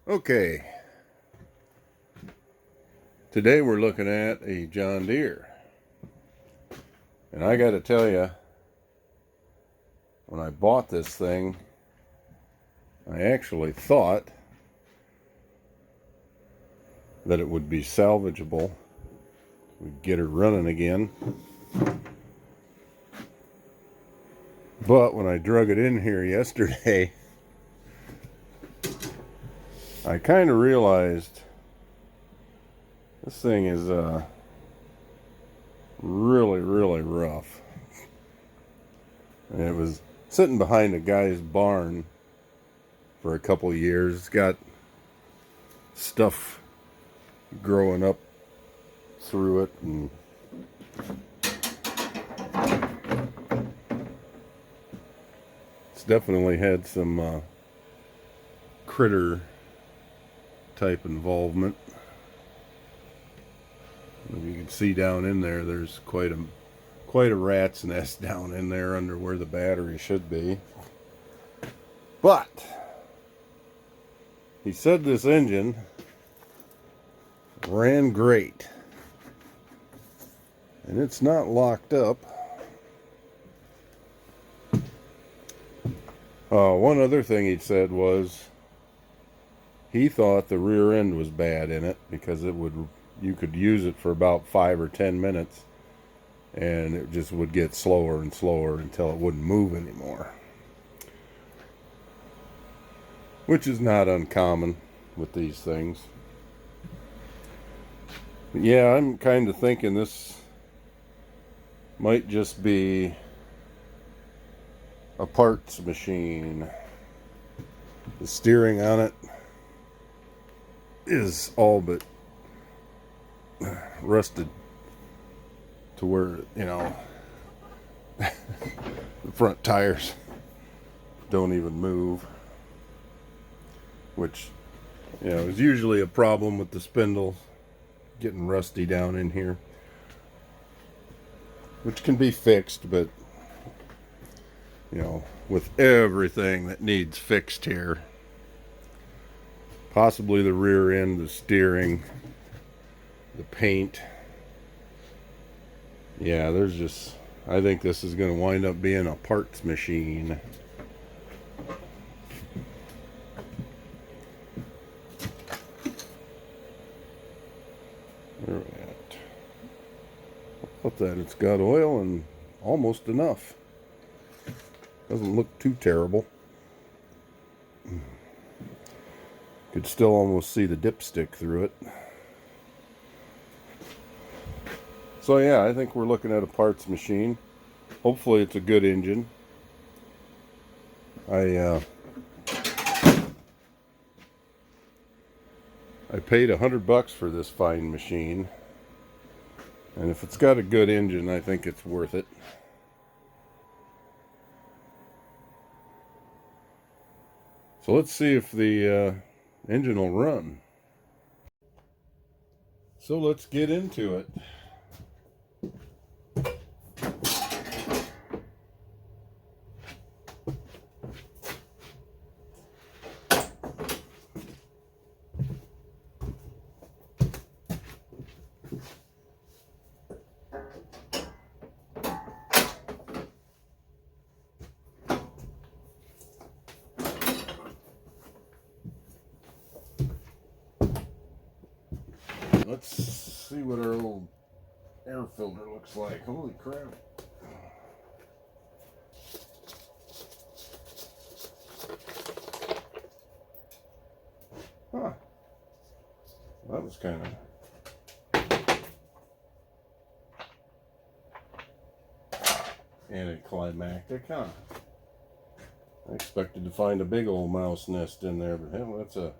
Okay, today we're looking at a John Deere. And I got to tell you, when I bought this thing, I actually thought that it would be salvageable. We'd get her running again. But when I drug it in here yesterday, I kind of realized this thing is really rough. And it was sitting behind a guy's barn for a couple of years. It's got stuff growing up through it, and it's definitely had some critter type involvement. You can see down in there, there's quite a rat's nest down in there under where the battery should be. But he said this engine ran great, and it's not locked up. One other thing he said was he thought the rear end was bad in it because you could use it for about 5 or 10 minutes and it just would get slower and slower until it wouldn't move anymore, which is not uncommon with these things. But yeah, I'm kind of thinking this might just be a parts machine. The steering on it is all but rusted to where, the front tires don't even move, which, is usually a problem with the spindle getting rusty down in here, which can be fixed. But with everything that needs fixed here, possibly the rear end, the steering, the paint, I think this is going to wind up being a parts machine. Where are we at? Look that it's got oil and almost enough. Doesn't look too terrible. Could still almost see the dipstick through it. So yeah, I think we're looking at a parts machine. Hopefully it's a good engine. I paid $100 for this fine machine, and if it's got a good engine, I think it's worth it. So let's see if the engine will run. So let's get into it. Let's see what our old air filter looks like. Holy crap. Huh. That was kind of anticlimactic, huh? I expected to find a big old mouse nest in there, but hell, that's a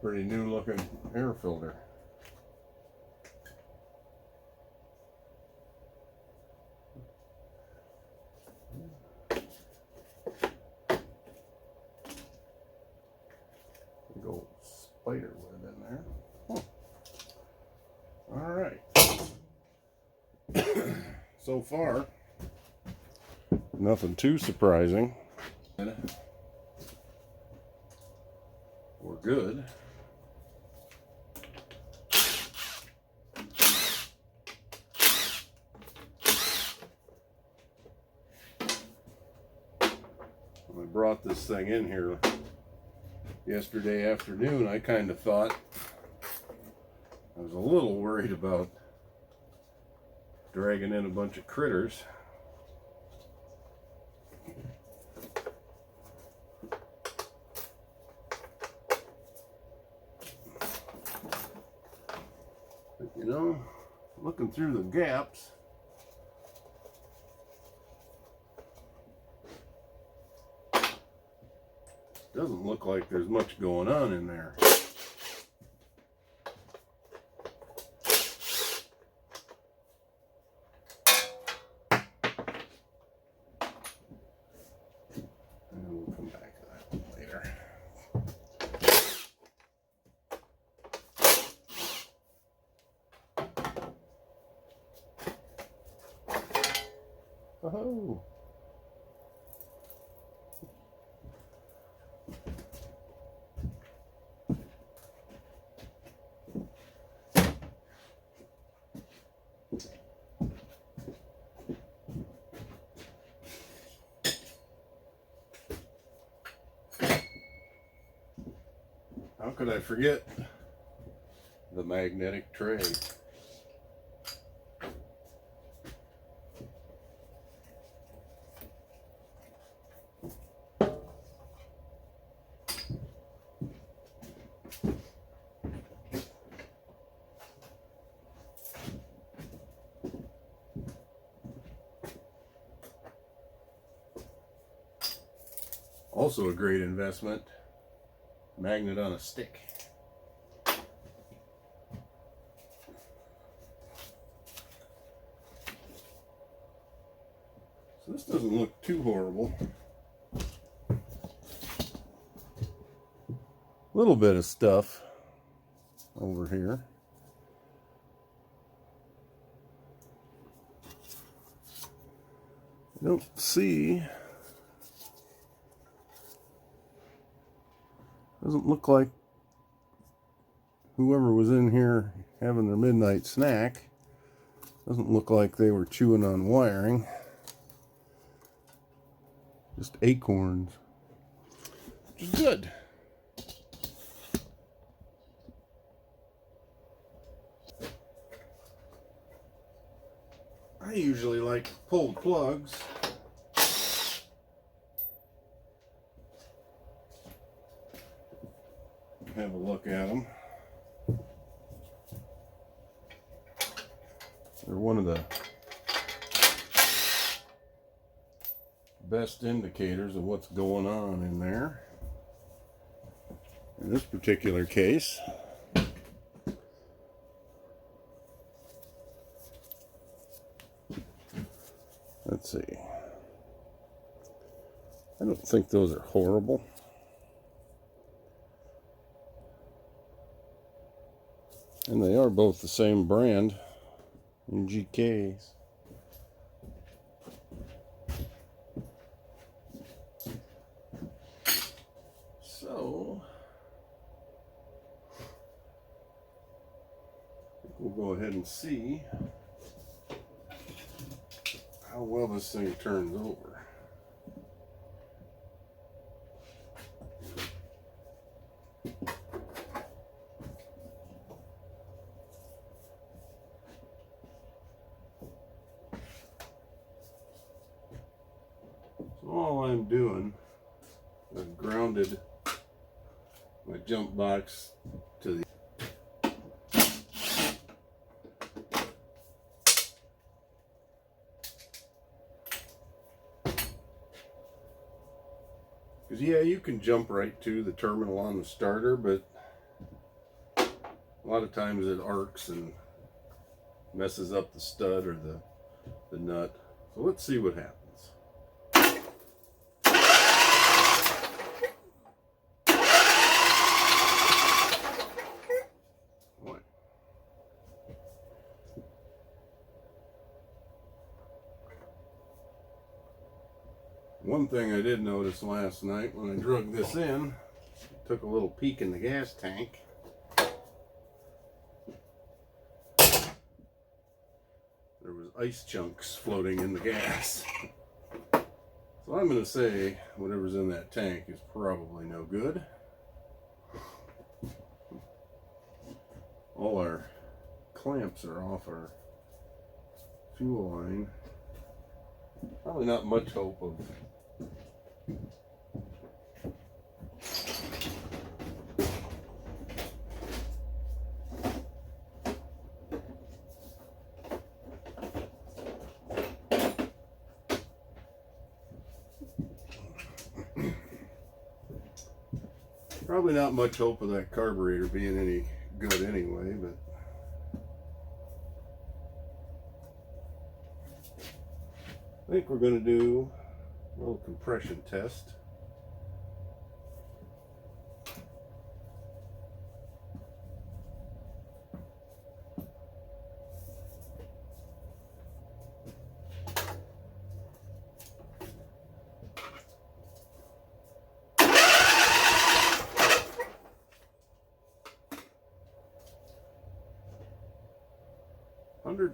pretty new looking air filter. Big old spider web in there. Huh. All right. So far, nothing too surprising. We're good. When I brought this thing in here yesterday afternoon, I kind of thought, I was a little worried about dragging in a bunch of critters. But you know, looking through the gaps, doesn't look like there's much going on in there. And we'll come back to that one later. Oh. How could I forget the magnetic tray? Also a great investment, magnet on a stick. So this doesn't look too horrible. A little bit of stuff over here. I don't see, doesn't look like whoever was in here having their midnight snack, doesn't look like they were chewing on wiring. Just acorns, which is good. I usually like pulled plugs. Have a look at them. They're one of the best indicators of what's going on in there. In this particular case, let's see. I don't think those are horrible. And they are both the same brand in GKs. So, I think we'll go ahead and see how well this thing turns over. All I'm doing, I've grounded my jump box to the because yeah, you can jump right to the terminal on the starter, but a lot of times it arcs and messes up the stud or the nut. So let's see what happens. One thing I did notice last night when I drug this in, took a little peek in the gas tank. There was ice chunks floating in the gas. So I'm going to say whatever's in that tank is probably no good. All our clamps are off our fuel line. Probably not much hope of probably not much hope of that carburetor being any good anyway, but I think we're going to do a little compression test.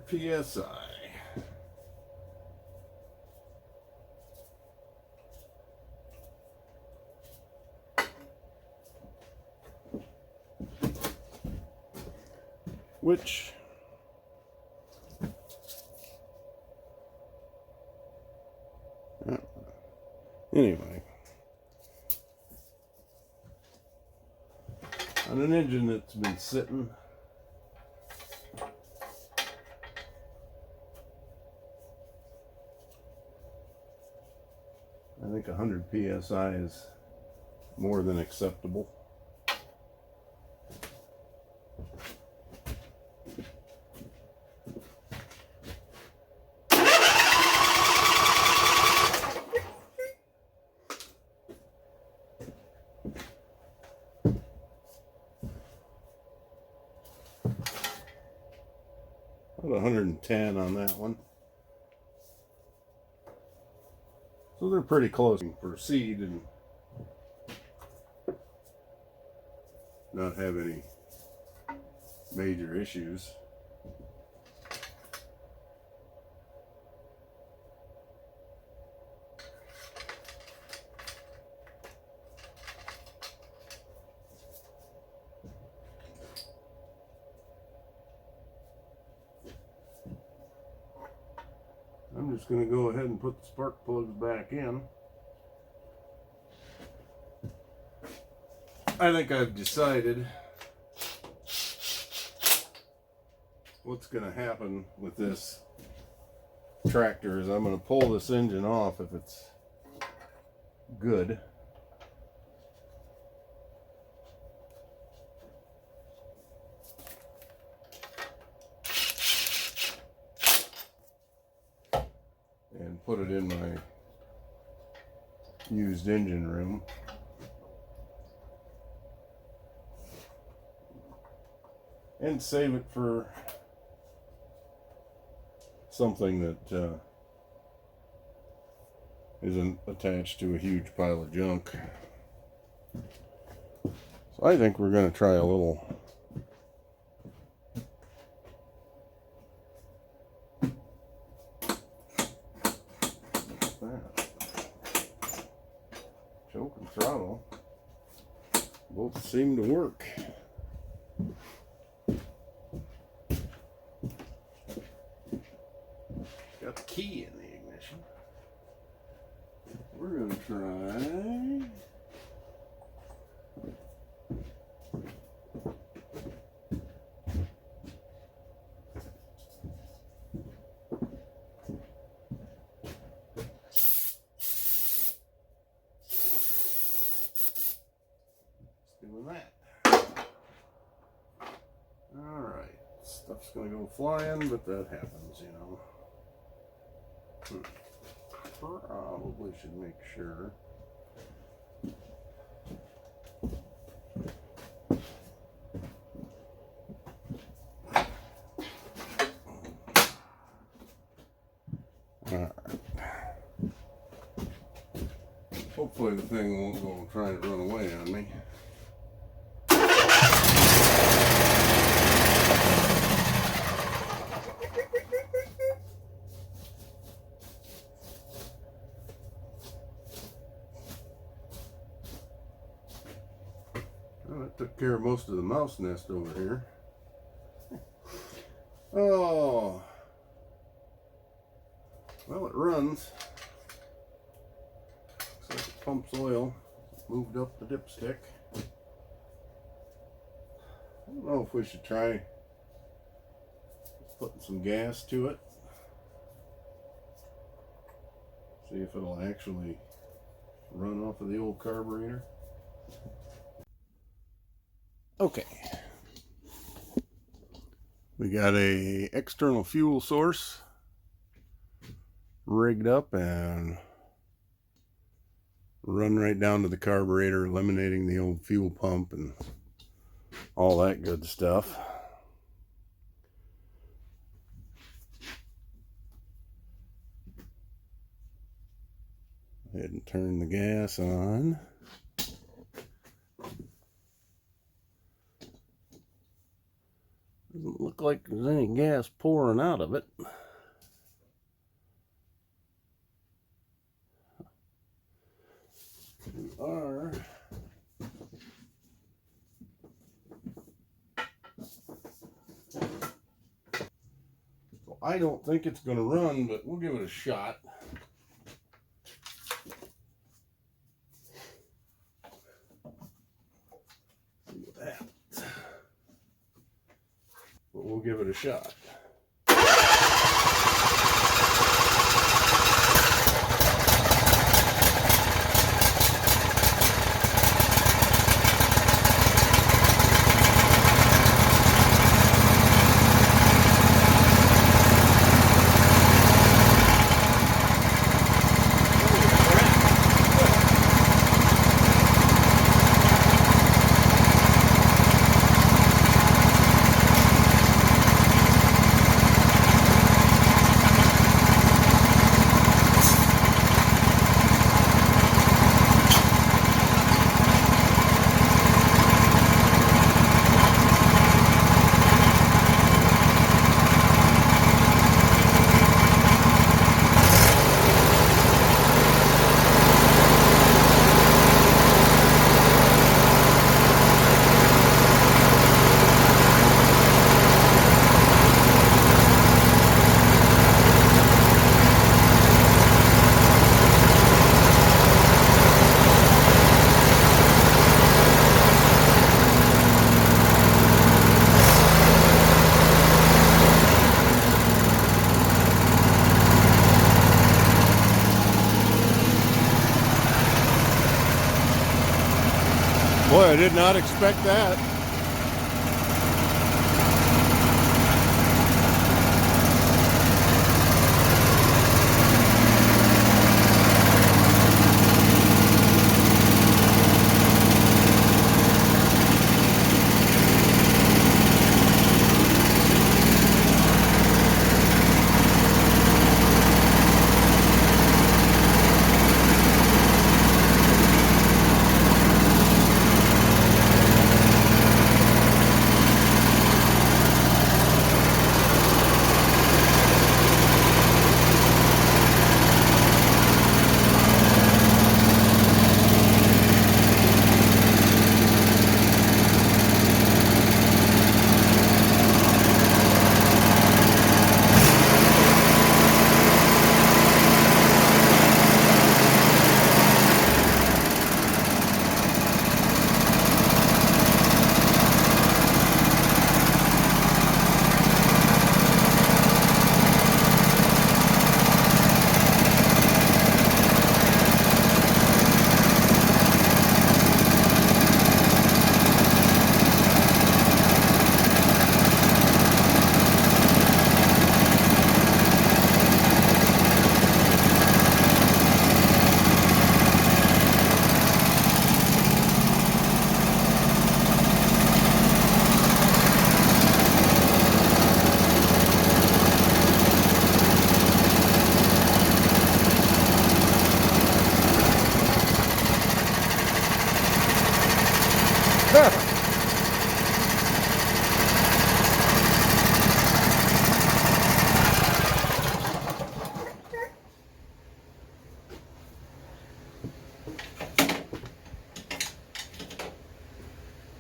PSI. Which anyway, on an engine that's been sitting I think 100 PSI is more than acceptable. About 110 on that one. So they're pretty close. Proceed and not have any major issues. I'm just going to go ahead and put the spark plugs back in. I think I've decided what's going to happen with this tractor is I'm going to pull this engine off if it's good. And put it in my used engine room. And save it for something that isn't attached to a huge pile of junk. So I think we're going to try a little choke and throttle. Both seem to work. Got the key in the ignition. We're going to try doing that. Alright, stuff's going to go flying, but that happens, you know. Probably should make sure. Alright. Hopefully the thing won't go trying to run away on me. Well, it took care of most of the mouse nest over here. Oh, well, it runs. Looks like it pumps oil. Moved up the dipstick. I don't know if we should try putting some gas to it. See if it'll actually run off of the old carburetor. Okay. We got a external fuel source rigged up and run right down to the carburetor, eliminating the old fuel pump and all that good stuff. Go ahead and turn the gas on. Doesn't look like there's any gas pouring out of it. We are so I don't think it's going to run, but we'll give it a shot. See that. But we'll give it a shot. Boy, I did not expect that.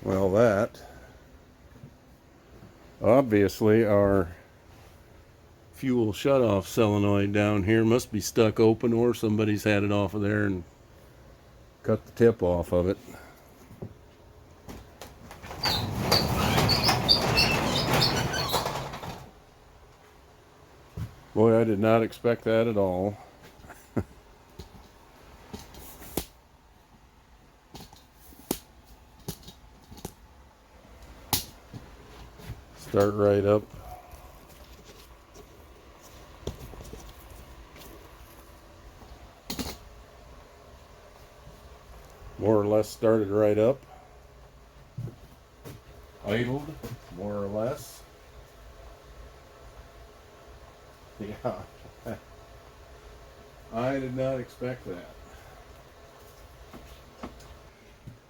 Well, that obviously our fuel shutoff solenoid down here must be stuck open, or somebody's had it off of there and cut the tip off of it. Boy, I did not expect that at all. Start right up. More or less started right up. Idled, more or less. Yeah. I did not expect that.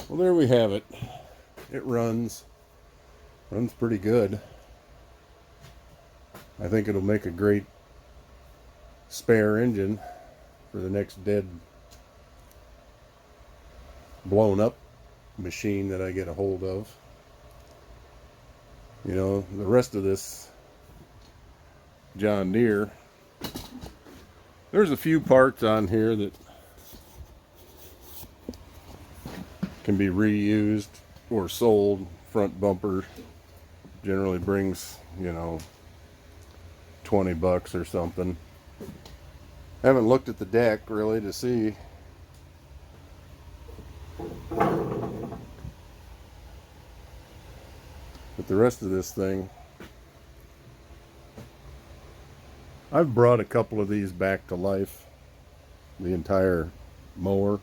Well, there we have it. It runs pretty good. I think it'll make a great spare engine for the next dead blown up machine that I get a hold of. You know, the rest of this John Deere, there's a few parts on here that can be reused or sold. Front bumper generally brings, you know, $20 or something. I haven't looked at the deck really to see. But the rest of this thing, I've brought a couple of these back to life. The entire mower.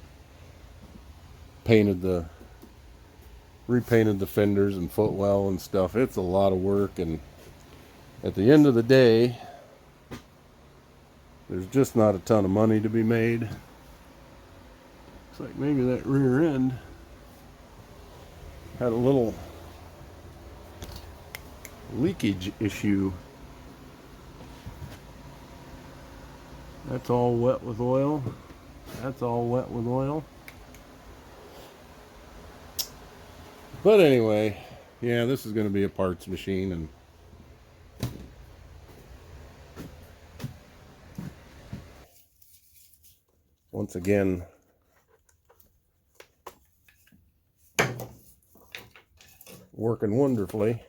Repainted the fenders and footwell and stuff. It's a lot of work, and at the end of the day, there's just not a ton of money to be made. Looks like maybe that rear end had a little leakage issue. That's all wet with oil. That's all wet with oil. But anyway, yeah, this is going to be a parts machine, and once again, working wonderfully.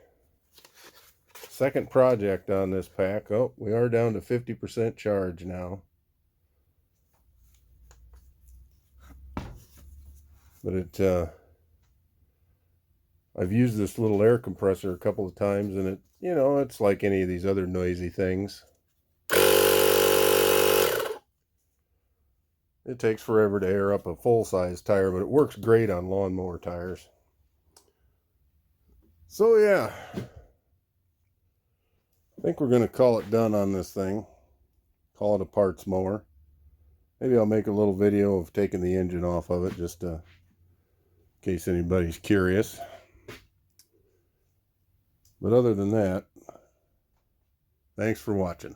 Second project on this pack. Oh, we are down to 50% charge now. But I've used this little air compressor a couple of times, and it's like any of these other noisy things. It takes forever to air up a full-size tire, but it works great on lawnmower tires. So yeah, I think we're going to call it done on this thing. Call it a parts mower. Maybe I'll make a little video of taking the engine off of it, just in case anybody's curious. But other than that, thanks for watching.